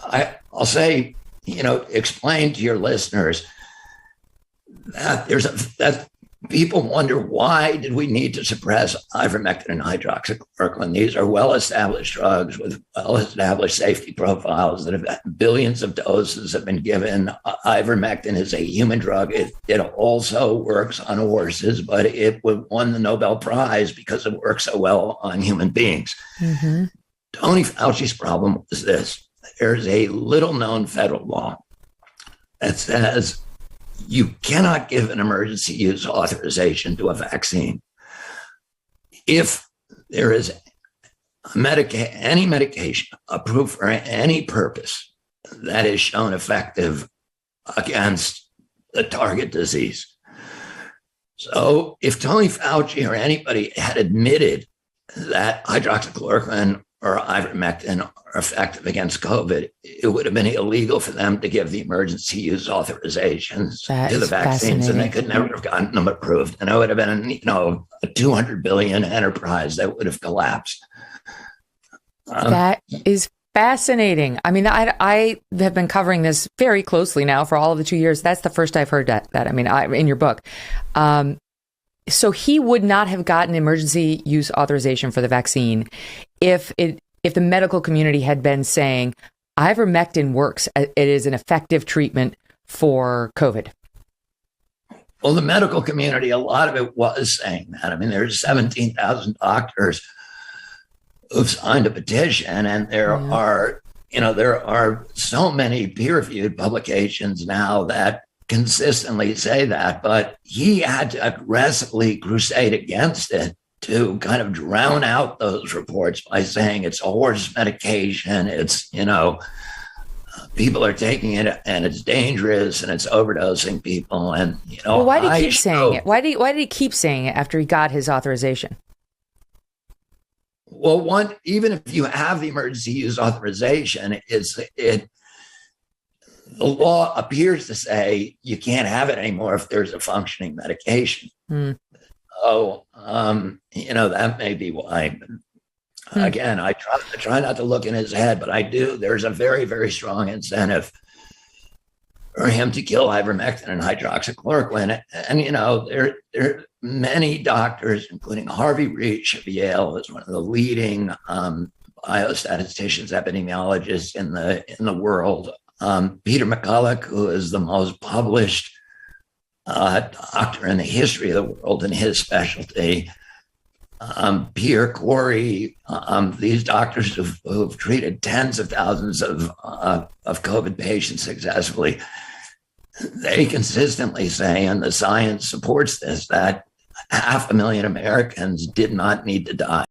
I'll say, explain to your listeners that that people wonder, why did we need to suppress ivermectin and hydroxychloroquine? These are well-established drugs with well-established safety profiles that have billions of doses have been given. Ivermectin is a human drug. It also works on horses, but it won the Nobel Prize because it works so well on human beings. Mm-hmm. Tony Fauci's problem was this. There's a little-known federal law that says you cannot give an emergency use authorization to a vaccine if there is any medication approved for any purpose that is shown effective against the target disease. So if Tony Fauci or anybody had admitted that hydroxychloroquine or ivermectin are effective against COVID, it would have been illegal for them to give the emergency use authorizations to the vaccines, and they could never have gotten them approved. And it would have been, a 200 billion enterprise that would have collapsed. That is fascinating. I mean, I have been covering this very closely now for all of the 2 years. That's the first I've heard that. I mean, in your book. So he would not have gotten emergency use authorization for the vaccine if the medical community had been saying ivermectin works. It is an effective treatment for COVID. Well, the medical community, a lot of it was saying that. I mean, there's 17,000 doctors who've signed a petition, and there are so many peer-reviewed publications now that consistently say that, but he had to aggressively crusade against it to kind of drown out those reports by saying it's a horse medication, it's, people are taking it and it's dangerous and it's overdosing people. And, well, why did he keep saying it? Why did he keep saying it after he got his authorization? Well, even if you have the emergency use authorization, the law appears to say you can't have it anymore if there's a functioning medication. So, that may be why. Again, I try not to look in his head, but I do. There's a very, very strong incentive for him to kill ivermectin and hydroxychloroquine. And, there are many doctors, including Harvey Reich of Yale, who's one of the leading biostatisticians, epidemiologists in the world. Peter McCulloch, who is the most published doctor in the history of the world in his specialty. Pierre Corey, these doctors who've treated tens of thousands of COVID patients successfully, they consistently say, and the science supports this, that 500,000 Americans did not need to die.